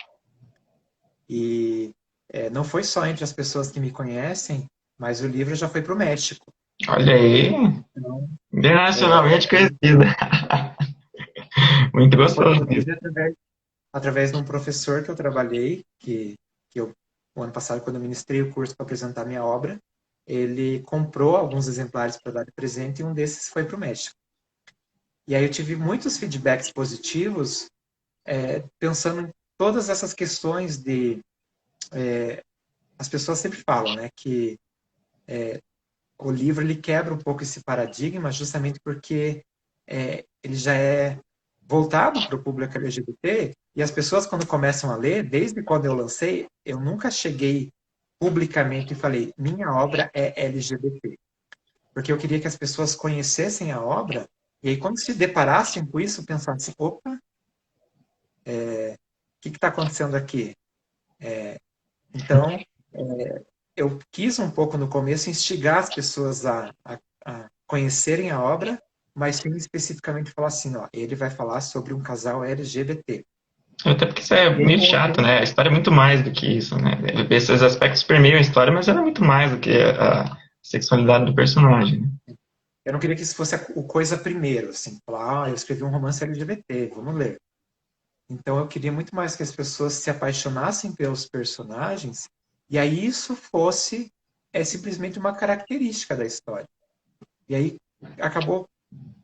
E não foi só entre as pessoas que me conhecem, mas o livro já foi para o México. Olha aí. Então, Internacionalmente foi conhecida. Muito foi gostoso isso. inclusive através de um professor que eu trabalhei, que eu, o ano passado, quando eu ministrei o curso para apresentar minha obra, ele comprou alguns exemplares para dar de presente e um desses foi para o México. E aí eu tive muitos feedbacks positivos, pensando em todas essas questões de... As pessoas sempre falam, né, que o livro ele quebra um pouco esse paradigma justamente porque ele já é voltado para o público LGBT e as pessoas quando começam a ler, desde quando eu lancei, eu nunca cheguei publicamente e falei, minha obra é LGBT. Porque eu queria que as pessoas conhecessem a obra e aí quando se deparassem com isso, pensassem, opa, o que está acontecendo aqui? Então, eu quis um pouco no começo instigar as pessoas a conhecerem a obra, mas sem especificamente falar assim, ó, ele vai falar sobre um casal LGBT. Até porque isso é E aí, meio com o chato, né? A tempo, história é muito mais do que isso, né? Esses aspectos permeiam a história, mas ela é muito mais do que a sexualidade do personagem, né? eu não queria que isso fosse o coisa primeiro, assim, falar, eu escrevi um romance LGBT, vamos ler. Então eu queria muito mais que as pessoas se apaixonassem pelos personagens e aí isso fosse simplesmente uma característica da história. E aí acabou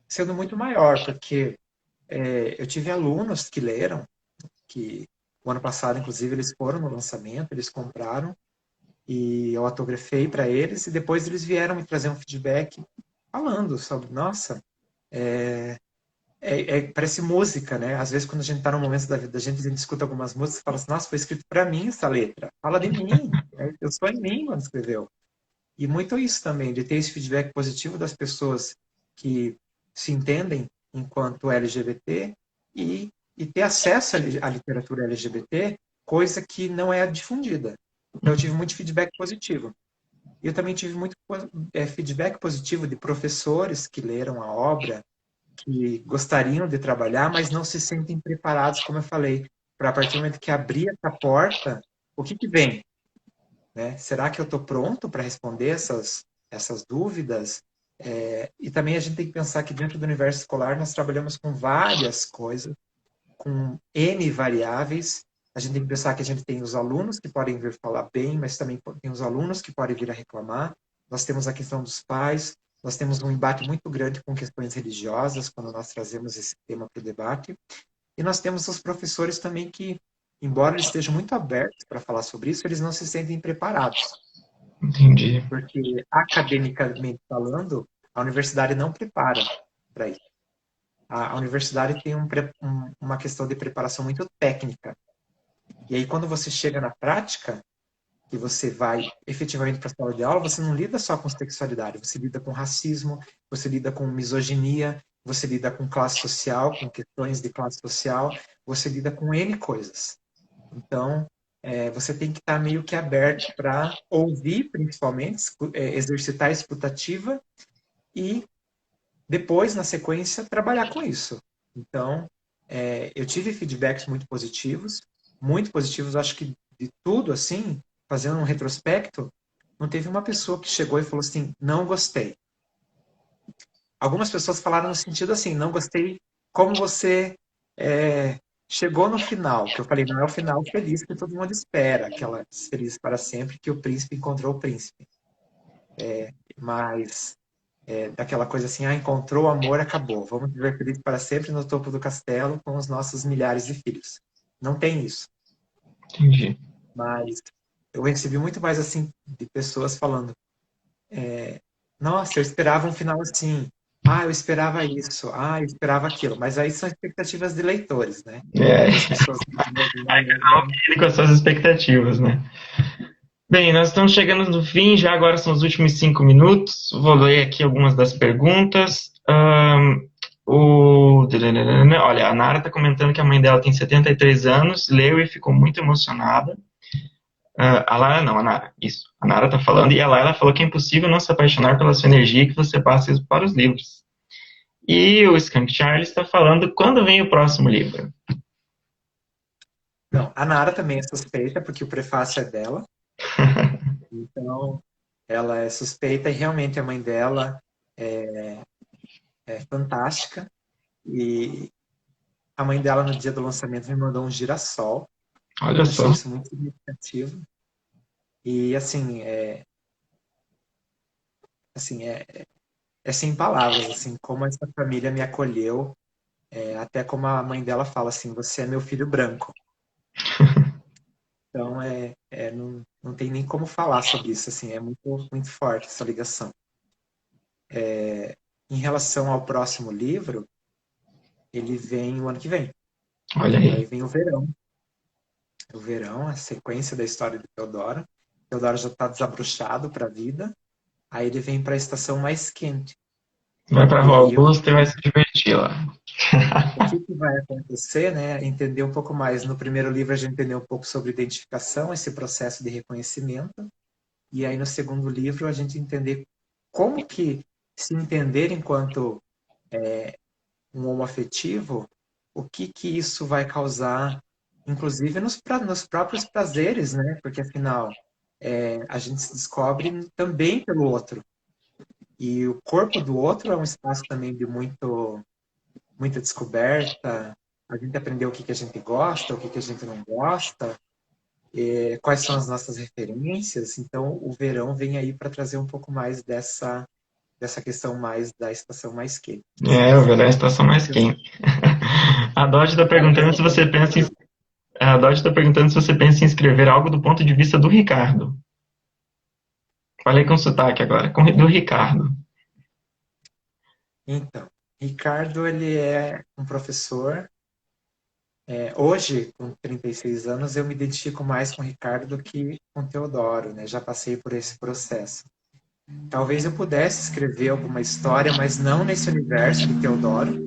sendo muito maior, porque eu tive alunos que leram, que o ano passado, inclusive, eles foram no lançamento, eles compraram e eu autografei para eles e depois eles vieram me trazer um feedback falando sobre, nossa, parece música, né? Às vezes, quando a gente está num momento da vida da gente, a gente escuta algumas músicas e fala assim, nossa, foi escrito para mim essa letra. Fala de mim. Né? Eu sou em mim quando escreveu. E muito isso também, de ter esse feedback positivo das pessoas que se entendem enquanto LGBT e ter acesso à literatura LGBT, coisa que não é difundida. Então, eu tive muito feedback positivo. E eu também tive muito feedback positivo de professores que leram a obra, que gostariam de trabalhar, mas não se sentem preparados, como eu falei, para a partir do momento que abrir essa porta, o que, que vem? Né? Será que eu estou pronto para responder essas dúvidas? E também a gente tem que pensar que dentro do universo escolar nós trabalhamos com várias coisas, com N variáveis. A gente tem que pensar que a gente tem os alunos que podem vir falar bem, mas também tem os alunos que podem vir a reclamar. Nós temos a questão dos pais, nós temos um embate muito grande com questões religiosas, quando nós trazemos esse tema para o debate. E nós temos os professores também que, embora eles estejam muito abertos para falar sobre isso, eles não se sentem preparados. Entendi. Porque, academicamente falando, a universidade não prepara para isso. A universidade tem uma questão de preparação muito técnica. E aí, quando você chega na prática, que você vai efetivamente para a sala de aula, você não lida só com sexualidade, você lida com racismo, você lida com misoginia, você lida com classe social, com questões de classe social, você lida com N coisas. Então, você tem que estar meio que aberto para ouvir, principalmente, exercitar a escutativa e depois, na sequência, trabalhar com isso. Então, eu tive feedbacks muito positivos, acho que de tudo, assim, fazendo um retrospecto, não teve uma pessoa que chegou e falou assim, não gostei. Algumas pessoas falaram no sentido assim, não gostei como você chegou no final, que eu falei, não é o final feliz que todo mundo espera, aquela feliz para sempre, que o príncipe encontrou o príncipe. Mas daquela coisa assim, encontrou o amor, acabou. Vamos viver felizes para sempre no topo do castelo com os nossos milhares de filhos. Não tem isso. Entendi. Mas eu recebi muito mais assim de pessoas falando, nossa, eu esperava um final assim, eu esperava isso, eu esperava aquilo. Mas aí são expectativas de leitores, né? É, Das pessoas que ele com as suas expectativas, né? Bem, nós estamos chegando no fim, já agora são os últimos 5 minutos. Vou ler aqui algumas das perguntas. Olha, a Nara está comentando que a mãe dela tem 73 anos, leu e ficou muito emocionada. A Lara não, a Nara, isso. A Nara está falando, e a Lara falou que é impossível não se apaixonar pela sua energia e que você passa isso para os livros. E o Skunk Charles está falando quando vem o próximo livro. Não, a Nara também é suspeita, porque o prefácio é dela. Então, ela é suspeita e realmente a mãe dela é fantástica. E a mãe dela, no dia do lançamento, me mandou um girassol. Olha Achei só. isso muito significativo. E, assim, é sem palavras, assim, como essa família me acolheu. Até como a mãe dela fala, assim, você é meu filho branco. Então, não tem nem como falar sobre isso, assim, é muito, muito forte essa ligação. Em relação ao próximo livro, ele vem o ano que vem. Olha Aí aí. vem o verão. O verão, a sequência da história de Teodora. Teodora já está desabrochado para a vida. Aí ele vem para a estação mais quente. Vai para a E Rua aí Augusta e vai se divertir lá. o que vai acontecer, né? Entender um pouco mais. No primeiro livro a gente entendeu um pouco sobre identificação, esse processo de reconhecimento. e aí no segundo livro a gente entender como que se entender enquanto um homoafetivo, o que que isso vai causar, inclusive nos próprios prazeres, né? Porque afinal a gente se descobre também pelo outro. E o corpo do outro é um espaço também de muita descoberta, a gente aprender o que que a gente gosta, o que que a gente não gosta, quais são as nossas referências. Então, o verão vem aí para trazer um pouco mais dessa questão mais da estação mais quente. O verão é a estação mais quente. A Dodge está perguntando se você pensa em... A Dodge está perguntando se você pensa em escrever algo do ponto de vista do Ricardo. Falei com sotaque agora, do Ricardo. Então, Ricardo, ele é um professor. Hoje, com 36 anos, eu me identifico mais com Ricardo do que com Teodoro, né? Já passei por esse processo. Talvez eu pudesse escrever alguma história, mas não nesse universo de Teodoro.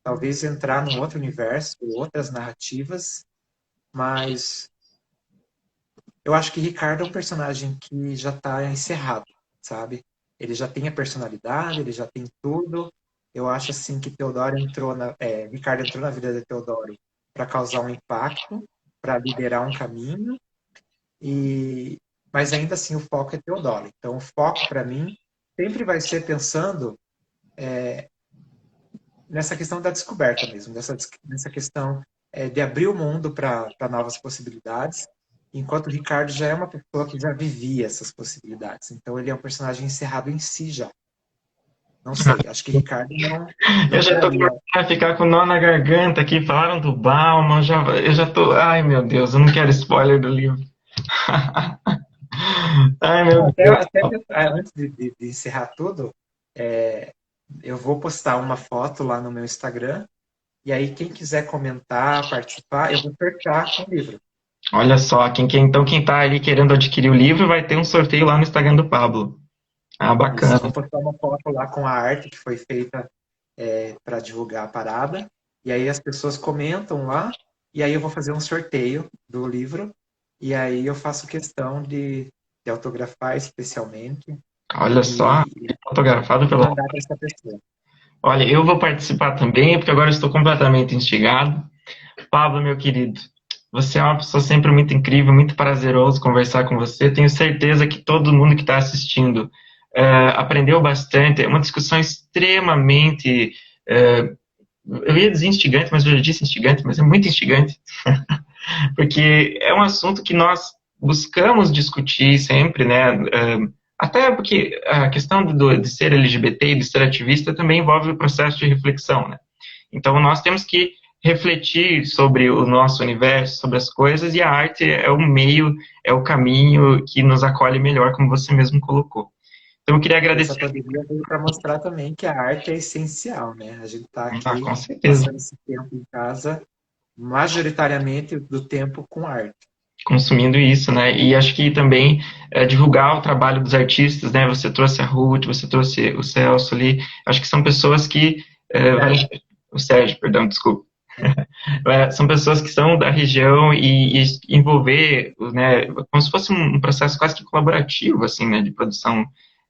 Talvez entrar num outro universo, outras narrativas, mas eu acho que Ricardo é um personagem que já está encerrado, sabe? Ele já tem a personalidade, ele já tem tudo. Eu acho assim que Ricardo entrou na vida de Teodoro para causar um impacto, para liderar um caminho, mas ainda assim o foco é Teodoro. Então o foco para mim sempre vai ser pensando nessa questão da descoberta mesmo, nessa questão de abrir o mundo para novas possibilidades, enquanto o Ricardo já é uma pessoa que já vivia essas possibilidades. Então ele é um personagem encerrado em si já. Não sei, acho que Ricardo Eu não já tô traria. começando a ficar com nó na garganta aqui. Falaram do Bauman, eu já tô. Ai, meu Deus, eu não quero spoiler do livro. Ai, meu Deus. Antes de encerrar tudo, eu vou postar uma foto lá no meu Instagram, e aí quem quiser comentar, participar, eu vou sortear com o livro. Olha só, então quem tá ali querendo adquirir o livro vai ter um sorteio lá no Instagram do Pablo. Ah, Isso, eu vou bacana. postar uma foto lá com a arte que foi feita para divulgar a parada, e aí as pessoas comentam lá, e aí eu vou fazer um sorteio do livro, e aí eu faço questão de autografar especialmente Olha só, e fotografado pelo. mandar para essa pessoa. Olha, eu vou participar também, porque agora eu estou completamente instigado. Pablo, meu querido, você é uma pessoa sempre muito incrível, muito prazeroso conversar com você. Tenho certeza que todo mundo que está assistindo aprendeu bastante. É uma discussão extremamente. Eu ia dizer instigante, mas eu já disse instigante, mas é muito instigante, porque é um assunto que nós buscamos discutir sempre, né? Até porque a questão de ser LGBT e de ser ativista também envolve o processo de reflexão, né? Então nós temos que refletir sobre o nosso universo, sobre as coisas, e a arte é o meio, é o caminho que nos acolhe melhor, como você mesmo colocou. Então eu queria Essa agradecer. pandemia veio para mostrar também que a arte é essencial, né? A gente está Ah, aqui com certeza. passando esse tempo em casa, majoritariamente do tempo com arte. Consumindo isso, né? E acho que também divulgar o trabalho dos artistas, né? Você trouxe a Ruth, você trouxe o Celso ali. Acho que são pessoas que valem... O Sérgio, perdão, desculpa. São pessoas que são da região e envolver, né? Como se fosse um processo quase que colaborativo, assim, né? De produção.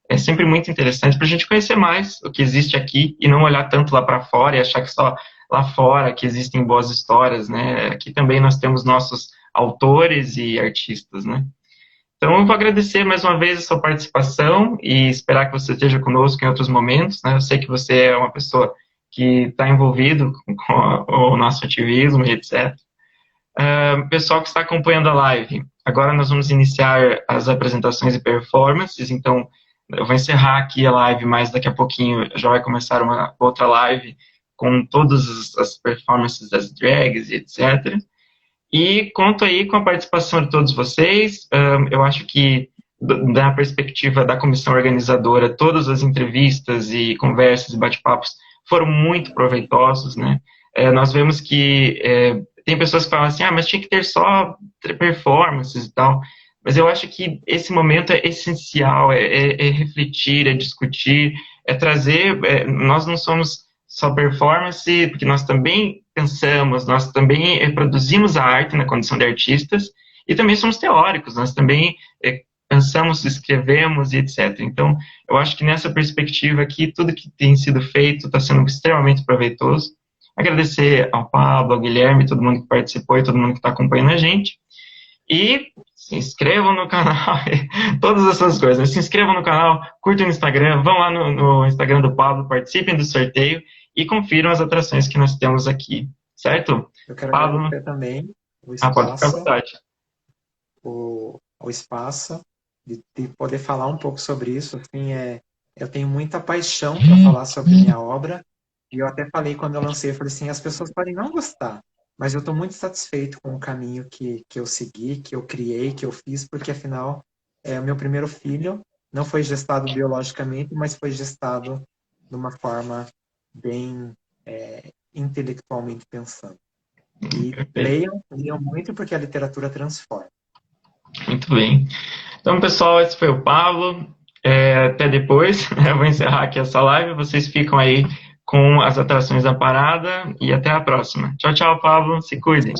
É sempre muito interessante para a gente conhecer mais o que existe aqui e não olhar tanto lá para fora e achar que só lá fora que existem boas histórias, né? Aqui também nós temos nossos autores e artistas, né? Então, eu vou agradecer mais uma vez a sua participação e esperar que você esteja conosco em outros momentos, né? Eu sei que você é uma pessoa que está envolvido com o nosso ativismo e etc. Pessoal que está acompanhando a live, agora nós vamos iniciar as apresentações e performances, então eu vou encerrar aqui a live, mas daqui a pouquinho já vai começar uma outra live com todas as performances das drags e etc. E conto aí com a participação de todos vocês. Eu acho que, da perspectiva da comissão organizadora, todas as entrevistas e conversas e bate-papos foram muito proveitosos, né? Nós vemos que tem pessoas que falam assim, mas tinha que ter só performances e tal. Mas eu acho que esse momento é essencial, é refletir, é discutir, é trazer. Nós não somos só performance, porque nós também pensamos, nós também produzimos a arte na condição de artistas e também somos teóricos, nós também pensamos, escrevemos e etc. Então, eu acho que nessa perspectiva aqui, tudo que tem sido feito está sendo extremamente proveitoso. Agradecer ao Pablo, ao Guilherme, todo mundo que participou e todo mundo que está acompanhando a gente. E se inscrevam no canal, todas essas coisas. Se inscrevam no canal, curtam no Instagram, vão lá no Instagram do Pablo, participem do sorteio e confiram as atrações que nós temos aqui, certo? Eu quero Pablo, agradecer também o pode ficar à espaço, vontade. o espaço de poder falar um pouco sobre isso. Assim, eu tenho muita paixão para falar sobre minha obra. E eu até falei quando eu lancei, eu falei assim, as pessoas podem não gostar, mas eu estou muito satisfeito com o caminho que eu segui, que eu criei, que eu fiz, porque afinal, o meu primeiro filho não foi gestado biologicamente, mas foi gestado de uma forma bem intelectualmente pensando. E Perfeito. leiam muito, porque a literatura transforma. Muito bem. Então, pessoal, esse foi o Pablo. Até depois. Eu vou encerrar aqui essa live. Vocês ficam aí com as atrações da parada e até a próxima. Tchau, tchau, Pablo. Se cuidem.